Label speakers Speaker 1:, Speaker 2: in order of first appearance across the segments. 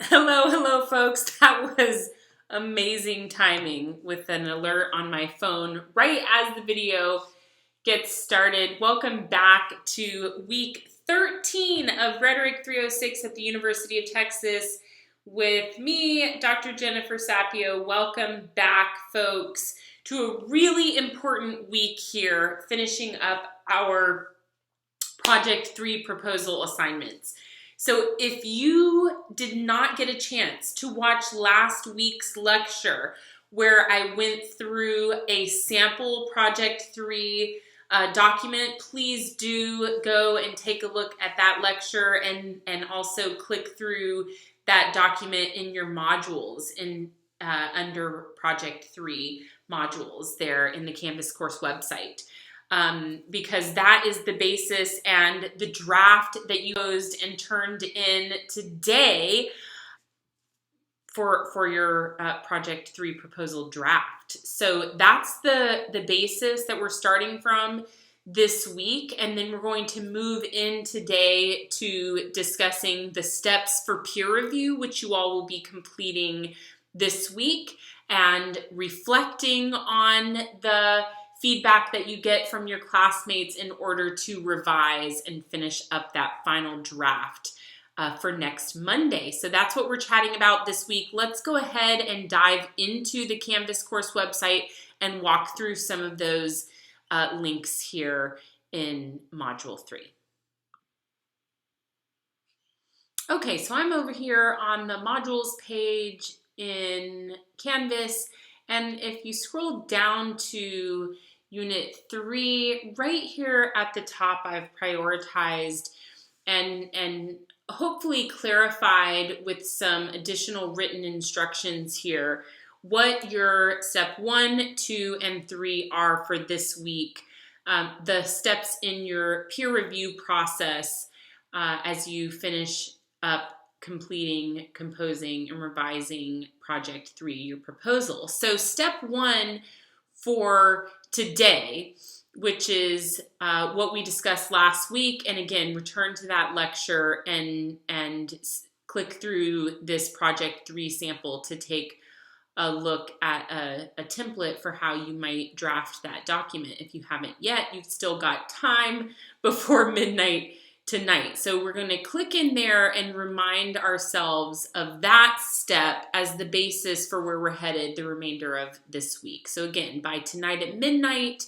Speaker 1: Hello, folks. That was amazing timing with an alert on my phone right as the video gets started. Welcome back to week 13 of Rhetoric 306 at the University of Texas with me, Dr. Jennifer Sapio. Welcome back, folks, to a really important week here, finishing up our Project 3 proposal assignments. So if you did not get a chance to watch last week's lecture where I went through a sample Project 3 document, please do go and take a look at that lecture and also click through that document in your modules under Project 3 modules there in the Canvas course website. Because that is the basis and the draft that you posed and turned in today for your Project 3 proposal draft. So that's the basis that we're starting from this week, and then we're going to move in today to discussing the steps for peer review, which you all will be completing this week, and reflecting on the feedback that you get from your classmates in order to revise and finish up that final draft for next Monday. So that's what we're chatting about this week. Let's go ahead and dive into the Canvas course website and walk through some of those links here in Module 3. Okay, so I'm over here on the modules page in Canvas, and if you scroll down to Unit 3, right here at the top, I've prioritized and hopefully clarified with some additional written instructions here what your step 1, 2, and 3 are for this week. The steps in your peer review process as you finish up completing, composing, and revising Project 3, your proposal. So step 1 for today, which is what we discussed last week, and again, return to that lecture and click through this Project 3 sample to take a look at a template for how you might draft that document. If you haven't yet, you've still got time before midnight tonight. So we're going to click in there and remind ourselves of that step as the basis for where we're headed the remainder of this week. So again, by tonight at midnight,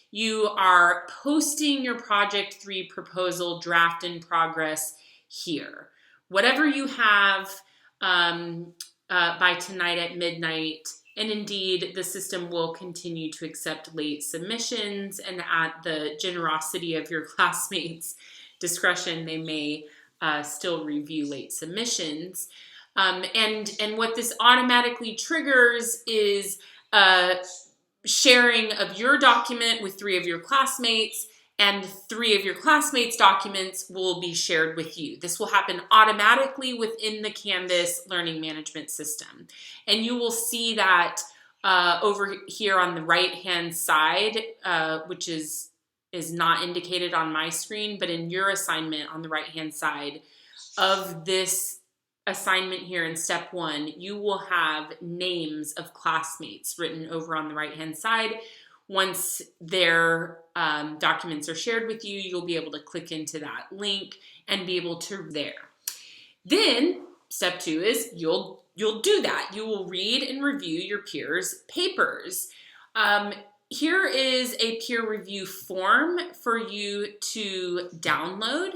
Speaker 1: you are posting your Project 3 proposal draft in progress here. Whatever you have by tonight at midnight, and indeed the system will continue to accept late submissions, and at the generosity of your classmates' discretion, they may still review late submissions. And what this automatically triggers is sharing of your document with 3 of your classmates, and 3 of your classmates' documents will be shared with you. This will happen automatically within the Canvas learning management system. And you will see that over here on the right-hand side, which is not indicated on my screen, but in your assignment on the right-hand side of this assignment here in step 1, you will have names of classmates written over on the right-hand side. Once their documents are shared with you, you'll be able to click into that link and be able to there. Then step 2 is you'll do that. You will read and review your peers' papers. Here is a peer review form for you to download,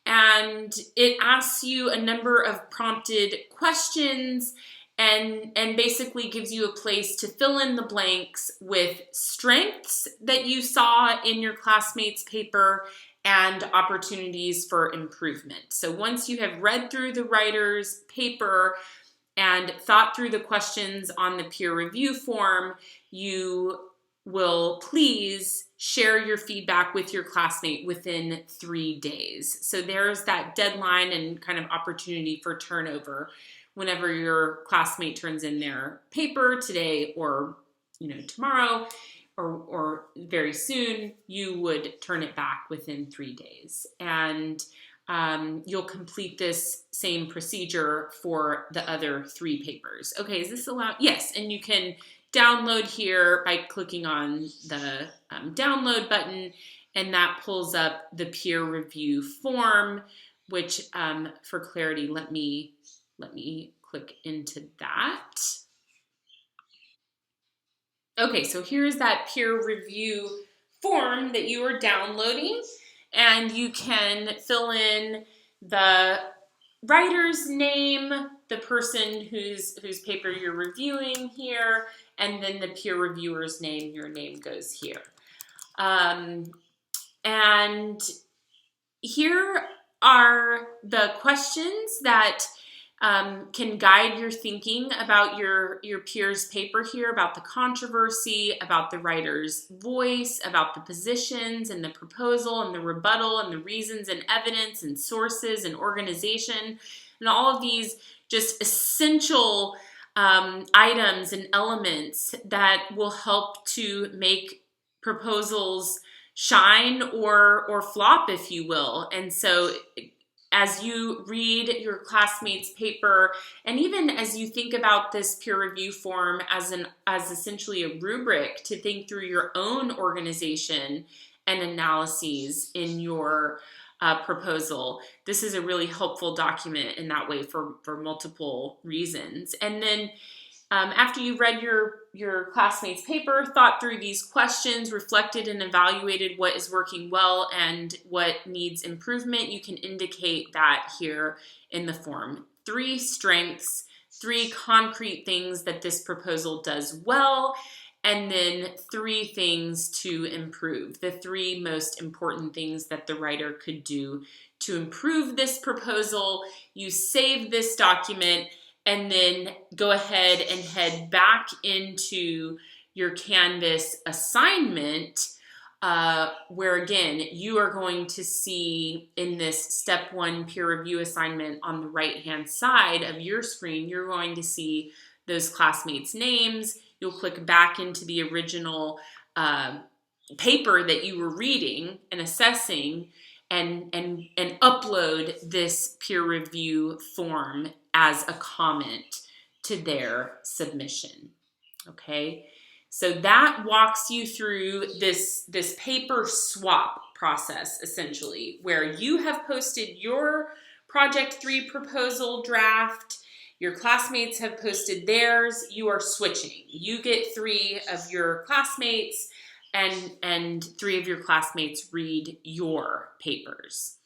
Speaker 1: and it asks you a number of prompted questions and basically gives you a place to fill in the blanks with strengths that you saw in your classmates' paper and opportunities for improvement. So once you have read through the writer's paper and thought through the questions on the peer review form, you will please share your feedback with your classmate within 3 days. So there's that deadline and kind of opportunity for turnover. Whenever your classmate turns in their paper today or tomorrow or very soon, you would turn it back within 3 days. And you'll complete this same procedure for the other 3 papers. Okay, is this allowed? Yes, and you can download here by clicking on the download button, and that pulls up the peer review form, which for clarity, let me click into that. Okay, so here's that peer review form that you are downloading, and you can fill in the writer's name, the person whose paper you're reviewing here, and then the peer reviewer's name. Your name goes here. And here are the questions that can guide your thinking about your peer's paper here, about the controversy, about the writer's voice, about the positions and the proposal and the rebuttal and the reasons and evidence and sources and organization, and all of these just essential items and elements that will help to make proposals shine or flop, if you will. And so as you read your classmates' paper, and even as you think about this peer review form as essentially a rubric to think through your own organization and analyses in your proposal, this is a really helpful document in that way for multiple reasons. And then after you read your classmates' paper, thought through these questions, reflected and evaluated what is working well and what needs improvement, you can indicate that here in the form. 3 strengths, 3 concrete things that this proposal does well, and then 3 things to improve. The 3 most important things that the writer could do to improve this proposal. You save this document, and then go ahead and head back into your Canvas assignment, where again, you are going to see in this step 1 peer review assignment on the right-hand side of your screen, you're going to see those classmates' names. You'll click back into the original paper that you were reading and assessing, and upload this peer review form as a comment to their submission. Okay, so that walks you through this paper swap process, essentially, where you have posted your Project 3 proposal draft, your classmates have posted theirs, you are switching. You get 3 of your classmates, and 3 of your classmates read your papers.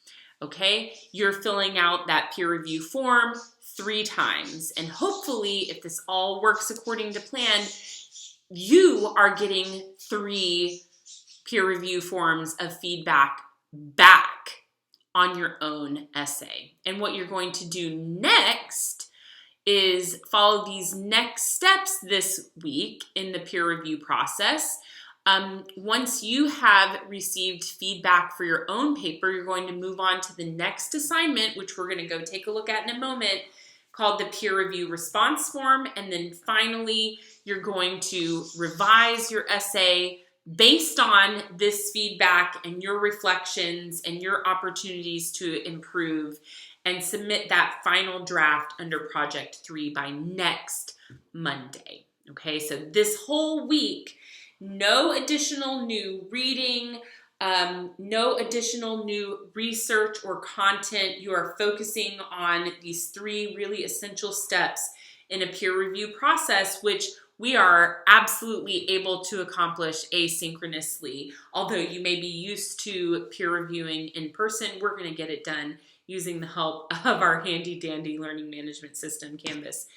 Speaker 1: Okay, you're filling out that peer review form 3 times, and hopefully, if this all works according to plan, you are getting 3 peer review forms of feedback back on your own essay. And what you're going to do next is follow these next steps this week in the peer review process. Once you have received feedback for your own paper, you're going to move on to the next assignment, which we're going to go take a look at in a moment, called the peer review response form. And then finally, you're going to revise your essay based on this feedback and your reflections and your opportunities to improve, and submit that final draft under Project 3 by next Monday. Okay, so this whole week, no additional new reading, no additional new research or content. You are focusing on these 3 really essential steps in a peer review process, which we are absolutely able to accomplish asynchronously. Although you may be used to peer reviewing in person, we're going to get it done using the help of our handy dandy learning management system, Canvas,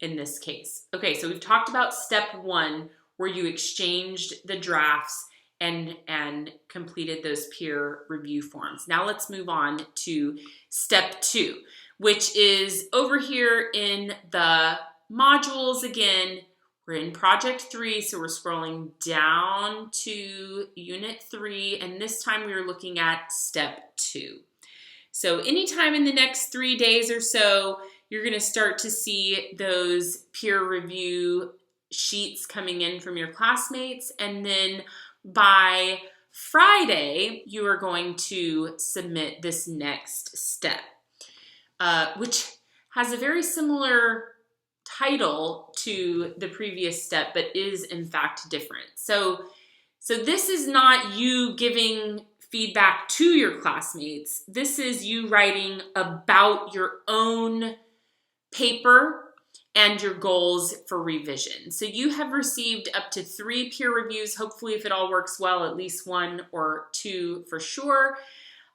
Speaker 1: in this case. Okay, so we've talked about step 1, where you exchanged the drafts and completed those peer review forms. Now let's move on to step 2, which is over here in the modules again. We're in Project 3, so we're scrolling down to Unit 3, and this time we are looking at step 2. So anytime in the next 3 days or so, you're going to start to see those peer review sheets coming in from your classmates, and then by Friday, you are going to submit this next step, which has a very similar title to the previous step, but is in fact different. So this is not you giving feedback to your classmates. This is you writing about your own paper and your goals for revision. So you have received up to 3 peer reviews, hopefully if it all works well, at least 1 or 2 for sure,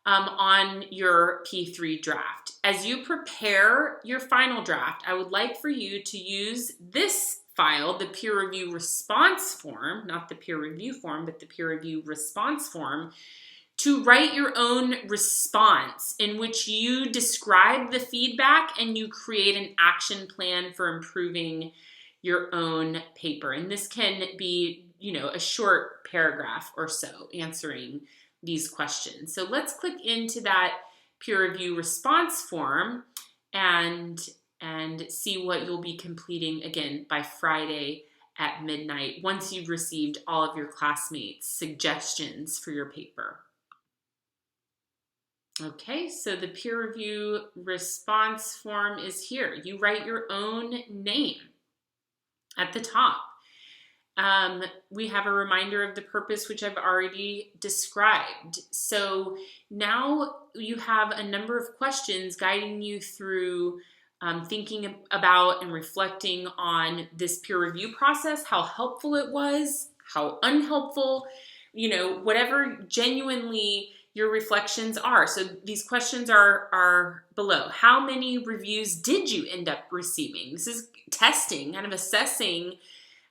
Speaker 1: on your P3 draft. As you prepare your final draft, I would like for you to use this file, the peer review response form, not the peer review form, but the peer review response form, to write your own response in which you describe the feedback and you create an action plan for improving your own paper. And this can be, a short paragraph or so answering these questions. So let's click into that peer review response form and see what you'll be completing again by Friday at midnight once you've received all of your classmates' suggestions for your paper. Okay, so the peer review response form is here. You write your own name at the top. We have a reminder of the purpose, which I've already described. So now you have a number of questions guiding you through thinking about and reflecting on this peer review process, how helpful it was, how unhelpful, whatever genuinely your reflections are. So these questions are below. How many reviews did you end up receiving? This is testing, kind of assessing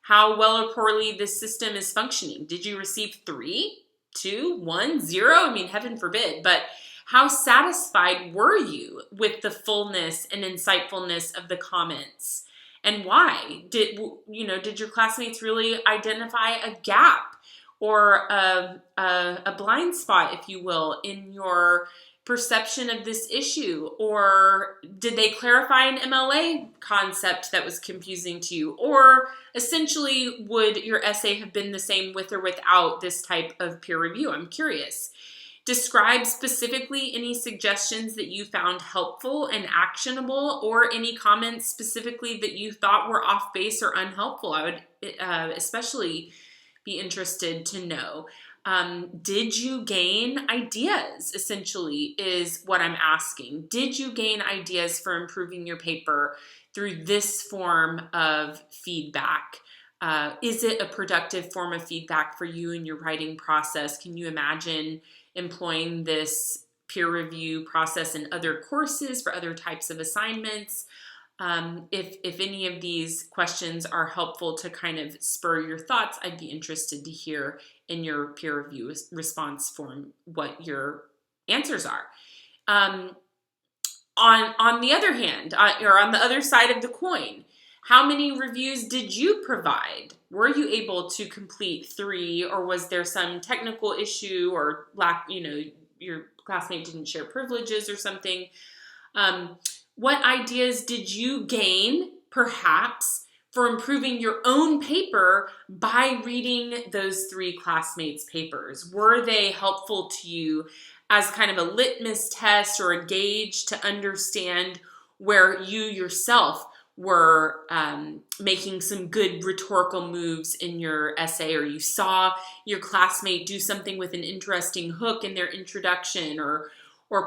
Speaker 1: how well or poorly this system is functioning. Did you receive 3, 2, 1, 0? I mean, heaven forbid, but how satisfied were you with the fullness and insightfulness of the comments? And why? Did your classmates really identify a gap or a blind spot, if you will, in your perception of this issue? Or did they clarify an MLA concept that was confusing to you? Or essentially, would your essay have been the same with or without this type of peer review? I'm curious. Describe specifically any suggestions that you found helpful and actionable, or any comments specifically that you thought were off base or unhelpful. I would especially be interested to know. Did you gain ideas, essentially, is what I'm asking. Did you gain ideas for improving your paper through this form of feedback? Is it a productive form of feedback for you in your writing process? Can you imagine employing this peer review process in other courses for other types of assignments? If any of these questions are helpful to kind of spur your thoughts, I'd be interested to hear in your peer review response form what your answers are. On the other hand, or on the other side of the coin, how many reviews did you provide? Were you able to complete 3, or was there some technical issue or lack, your classmate didn't share privileges or something? What ideas did you gain, perhaps, for improving your own paper by reading those 3 classmates' papers? Were they helpful to you as kind of a litmus test or a gauge to understand where you yourself were making some good rhetorical moves in your essay, or you saw your classmate do something with an interesting hook in their introduction, or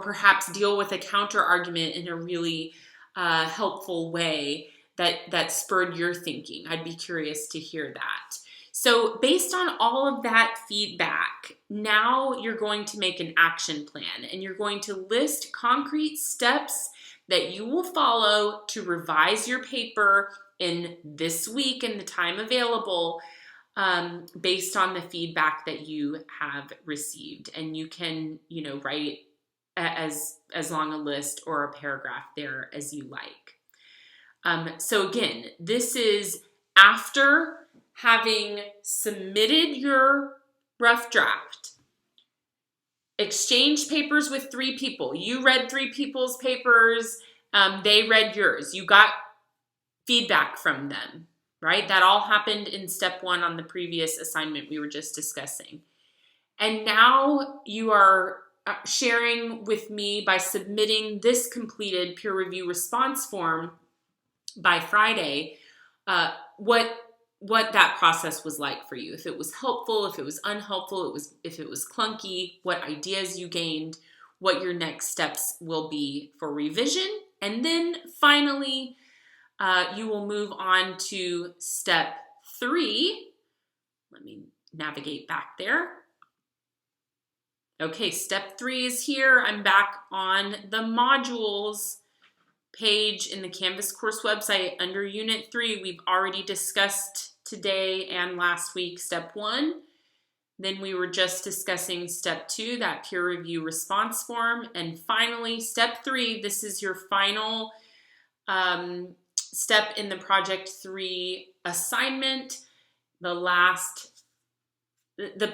Speaker 1: perhaps deal with a counter argument in a really helpful way that spurred your thinking? I'd be curious to hear that. So based on all of that feedback, now you're going to make an action plan, and you're going to list concrete steps that you will follow to revise your paper in this week and the time available, based on the feedback that you have received. And you can, write as long a list or a paragraph there as you like. So again, this is after having submitted your rough draft, exchanged papers with 3 people. You read 3 people's papers, they read yours. You got feedback from them, right? That all happened in step 1 on the previous assignment we were just discussing. And now you are sharing with me by submitting this completed peer review response form by Friday, what that process was like for you. If it was helpful, if it was unhelpful, if it was clunky, what ideas you gained, what your next steps will be for revision. And then finally, you will move on to step 3. Let me navigate back there. Okay, step 3 is here. I'm back on the modules page in the Canvas course website under Unit 3. We've already discussed today and last week step 1. Then we were just discussing step 2, that peer review response form. And finally, step 3, this is your final step in the Project 3 assignment, the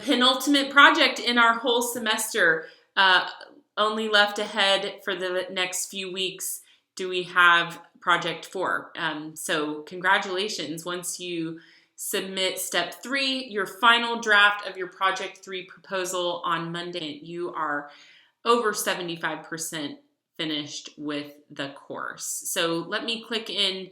Speaker 1: penultimate project in our whole semester. Only left ahead for the next few weeks do we have Project 4. So congratulations. Once you submit step 3, your final draft of your Project 3 proposal on Monday, you are over 75% finished with the course. So let me click in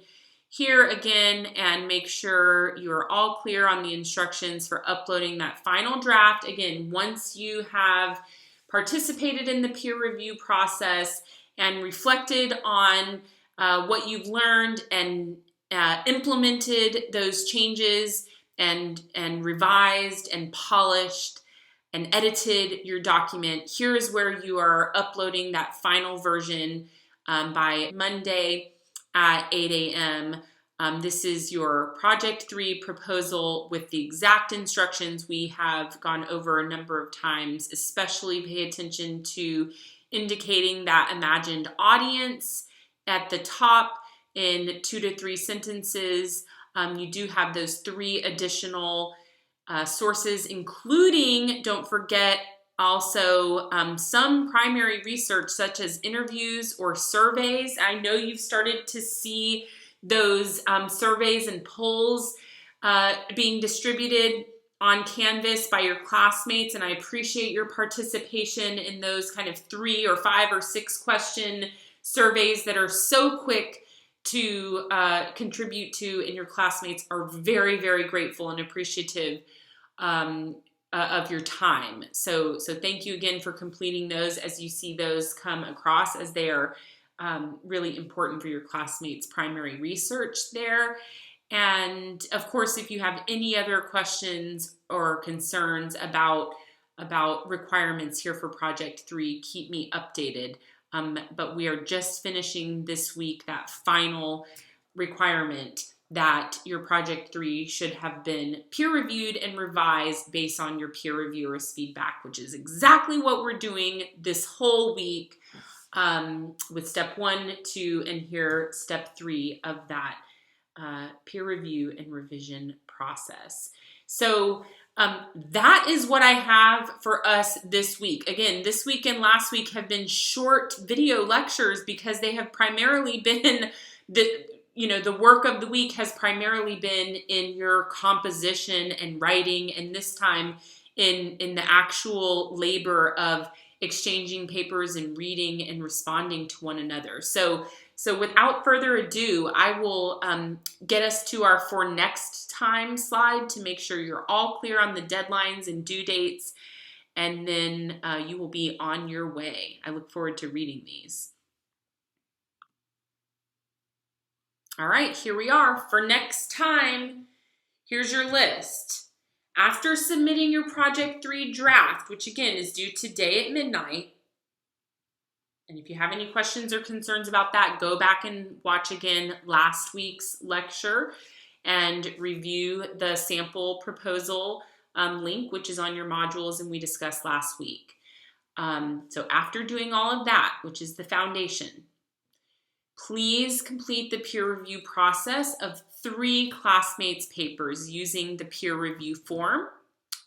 Speaker 1: here again and make sure you're all clear on the instructions for uploading that final draft. Again, once you have participated in the peer review process and reflected on what you've learned and implemented those changes and revised and polished and edited your document, here is where you are uploading that final version by Monday at 8 a.m. This is your Project 3 proposal with the exact instructions we have gone over a number of times. Especially pay attention to indicating that imagined audience at the top in 2 to 3 sentences. You do have those 3 additional sources, including, don't forget, also some primary research such as interviews or surveys. I know you've started to see those surveys and polls being distributed on Canvas by your classmates, and I appreciate your participation in those kind of 3 or 5 or 6 question surveys that are so quick to contribute to, and your classmates are very, very grateful and appreciative of your time. So thank you again for completing those as you see those come across, as they are really important for your classmates' primary research there. And of course, if you have any other questions or concerns about requirements here for Project 3, keep me updated. But we are just finishing this week that final requirement that your Project 3 should have been peer reviewed and revised based on your peer reviewers' feedback, which is exactly what we're doing this whole week with step 1, 2, and here step 3 of that peer review and revision process. So that is what I have for us this week. Again, this week and last week have been short video lectures because they have primarily been the work of the week has primarily been in your composition and writing, and this time in the actual labor of exchanging papers and reading and responding to one another. So without further ado, I will get us to our for next time slide to make sure you're all clear on the deadlines and due dates, and then you will be on your way. I look forward to reading these. All right, here we are. For next time, here's your list. After submitting your Project 3 draft, which again is due today at midnight, and if you have any questions or concerns about that, go back and watch again last week's lecture and review the sample proposal link, which is on your modules and we discussed last week. So after doing all of that, which is the foundation, please complete the peer review process of 3 classmates' papers using the peer review form,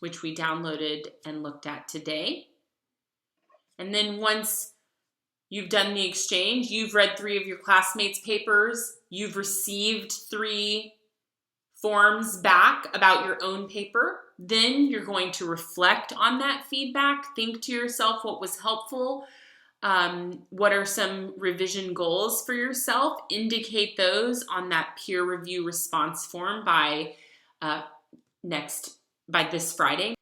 Speaker 1: which we downloaded and looked at today. And then once you've done the exchange, you've read 3 of your classmates' papers, you've received 3 forms back about your own paper. Then you're going to reflect on that feedback. Think to yourself what was helpful. What are some revision goals for yourself? Indicate those on that peer review response form by this Friday.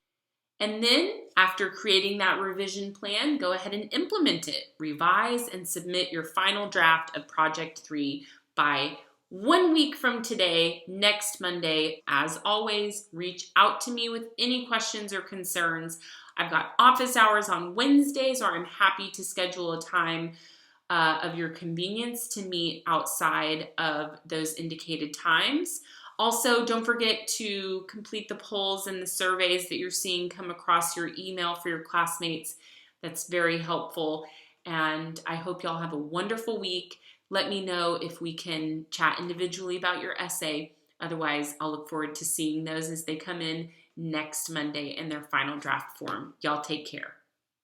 Speaker 1: And then after creating that revision plan, go ahead and implement it. Revise and submit your final draft of Project 3 by 1 week from today, next Monday. As always, reach out to me with any questions or concerns. I've got office hours on Wednesdays, or I'm happy to schedule a time of your convenience to meet outside of those indicated times. Also, don't forget to complete the polls and the surveys that you're seeing come across your email for your classmates. That's very helpful. And I hope y'all have a wonderful week. Let me know if we can chat individually about your essay. Otherwise, I'll look forward to seeing those as they come in next Monday in their final draft form. Y'all take care.